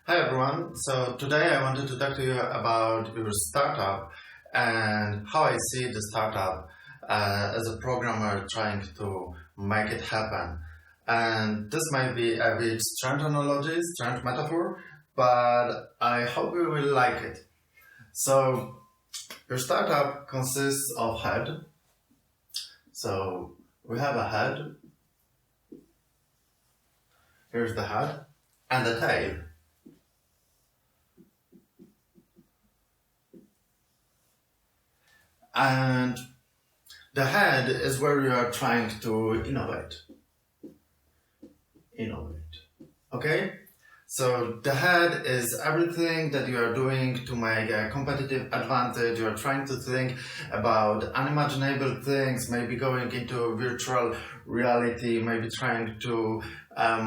Hi everyone. So today I wanted to talk to you about your startup and how I see the startup as a programmer trying to make it happen. And this might be a bit strange analogy, strange metaphor, but I hope you will like it. So your startup consists of head. So we have a head. Here's the head and the tail. And the head is where you are trying to innovate. Okay? So the head is everything that you are doing to make a competitive advantage. You are trying to think about unimaginable things, maybe going into virtual reality, maybe trying to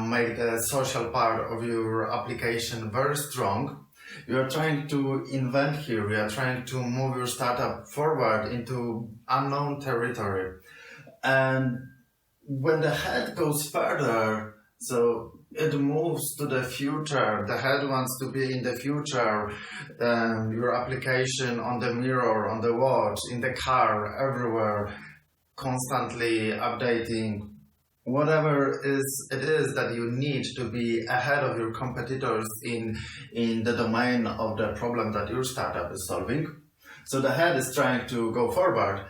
make the social part of your application very strong. You are trying to invent here, you are trying to move your startup forward into unknown territory. And when the head goes further, so it moves to the future, the head wants to be in the future, your application on the mirror, on the watch, in the car, everywhere, constantly updating. Whatever it is that you need to be ahead of your competitors in the domain of the problem that your startup is solving. So the head is trying to go forward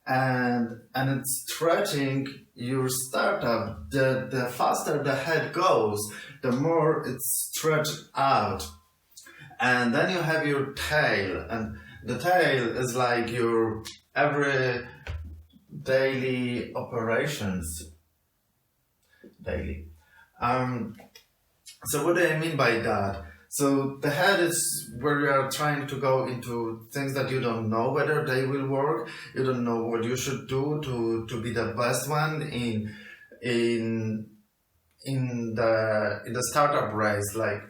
and it's stretching your startup. The faster the head goes, the more it's stretched out. And then you have your tail, and the tail is like your every daily operations. Daily. So what do I mean by that? So the head is where you are trying to go into things that you don't know whether they will work. You don't know what you should do to be the best one in the startup race. Like,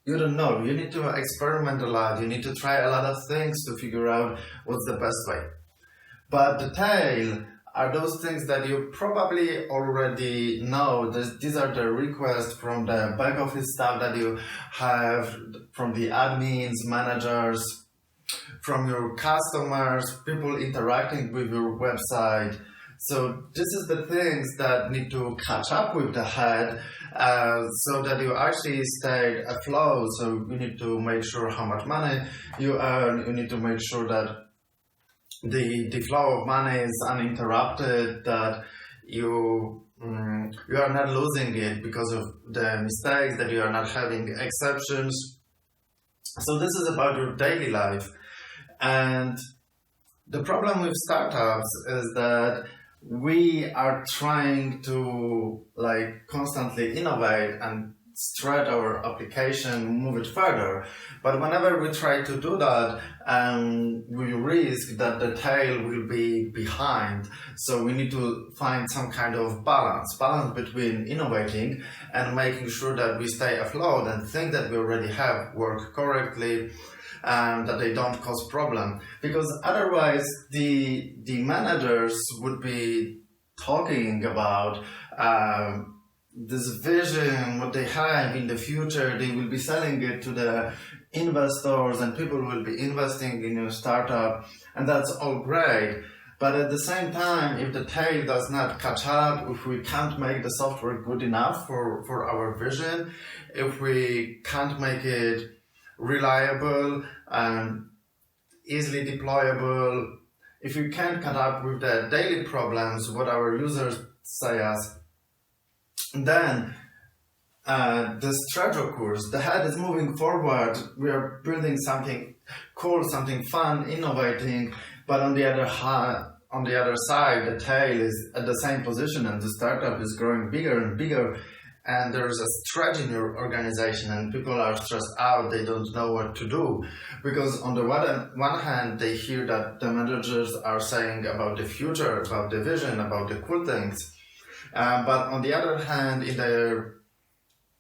you don't know. You need to experiment a lot. You need to try a lot of things to figure out what's the best way. But the tail are those things that you probably already know. These are the requests from the back office staff that you have, from the admins, managers, from your customers, people interacting with your website. So this is the things that need to catch up with the head so that you actually stay afloat. So you need to make sure how much money you earn. You need to make sure that the flow of money is uninterrupted, that you are not losing it because of the mistakes, that you are not having exceptions. So this is about your daily life. And the problem with startups is that we are trying to constantly innovate and stretch our application, move it further. But whenever we try to do that, we risk that the tail will be behind. So we need to find some kind of balance between innovating and making sure that we stay afloat and think that we already have work correctly, and that they don't cause problem. Because otherwise the managers would be talking about this vision, what they have in the future. They will be selling it to the investors and people will be investing in your startup, and that's all great. But at the same time, if the tail does not catch up, if we can't make the software good enough for our vision, if we can't make it reliable and easily deployable, if we can't catch up with the daily problems, what our users say us, then the stretch occurs. The head is moving forward. We are building something cool, something fun, innovating. But on the other side, the tail is at the same position, and the startup is growing bigger and bigger. And there's a stretch in your organization, and people are stressed out. They don't know what to do, because on the one hand, they hear that the managers are saying about the future, about the vision, about the cool things. But on the other hand, in their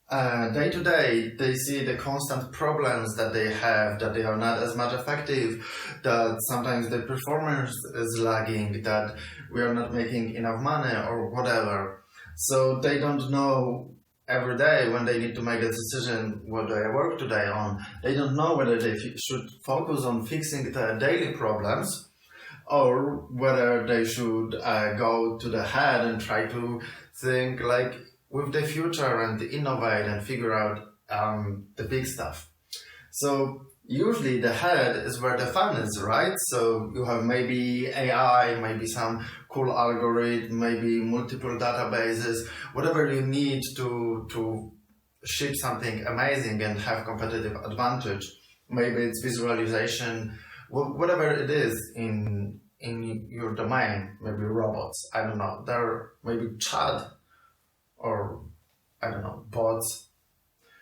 day-to-day, they see the constant problems that they have, that they are not as much effective, that sometimes the performance is lagging, that we are not making enough money or whatever. So they don't know every day when they need to make a decision what do I work today on, they don't know whether they should focus on fixing the daily problems or whether they should go to the head and try to think like with the future and innovate and figure out the big stuff. So usually the head is where the fun is, right? So you have maybe AI, maybe some cool algorithm, maybe multiple databases, whatever you need to ship something amazing and have competitive advantage. Maybe it's visualization, whatever it is in your domain, maybe robots, I don't know, there maybe chat or I don't know, bots.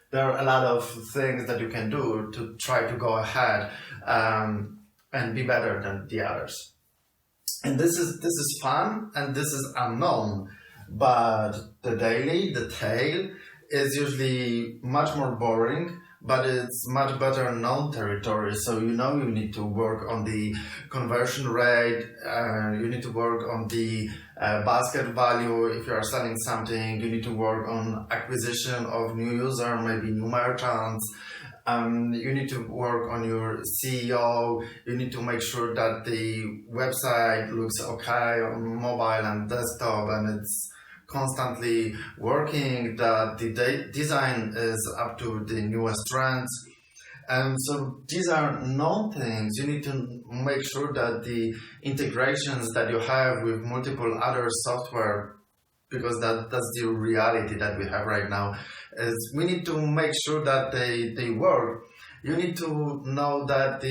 There are a lot of things that you can do to try to go ahead and be better than the others. And this is fun and this is unknown, but the tail is usually much more boring, but it's much better known territory. So you need to work on the conversion rate, you need to work on the basket value. If you are selling something, you need to work on acquisition of new user, maybe new merchants. You need to work on your SEO. You need to make sure that the website looks okay on mobile and desktop and it's constantly working, that the design is up to the newest trends. And so these are known things. You need to make sure that the integrations that you have with multiple other software, because that's the reality that we have right now, is we need to make sure that they work. You need to know that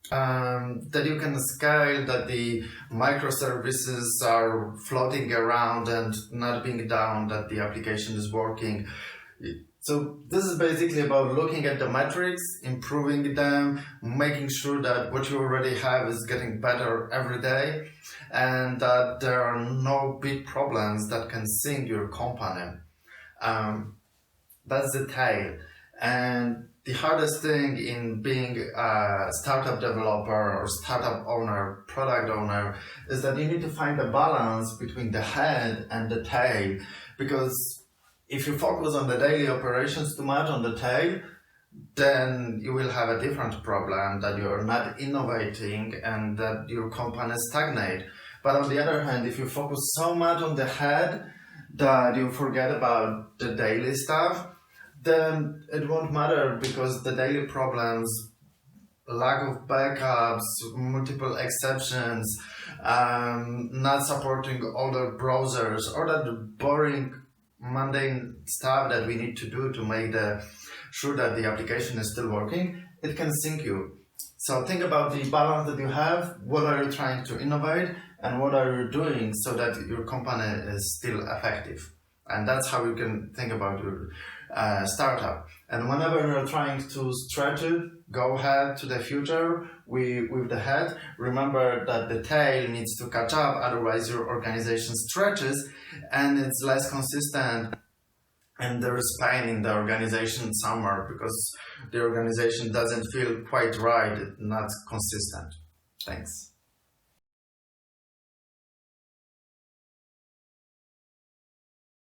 that you can scale, that the microservices are floating around and not being down, that the application is working. So this is basically about looking at the metrics, improving them, making sure that what you already have is getting better every day, and that there are no big problems that can sink your company. That's the tail. And the hardest thing in being a startup developer or startup owner, product owner, is that you need to find a balance between the head and the tail. Because if you focus on the daily operations too much on the tail, then you will have a different problem, that you're not innovating and that your company stagnate. But on the other hand, if you focus so much on the head that you forget about the daily stuff, then it won't matter, because the daily problems, lack of backups, multiple exceptions, not supporting older browsers, or that boring, mundane stuff that we need to do to make sure that the application is still working, it can sink you. So think about the balance that you have. What are you trying to innovate, and what are you doing so that your company is still effective? And that's how you can think about your startup. And whenever you're trying to stretch it, go ahead to the future with the head. Remember that the tail needs to catch up, otherwise your organization stretches and it's less consistent, and there is pain in the organization somewhere because the organization doesn't feel quite right, not consistent. Thanks.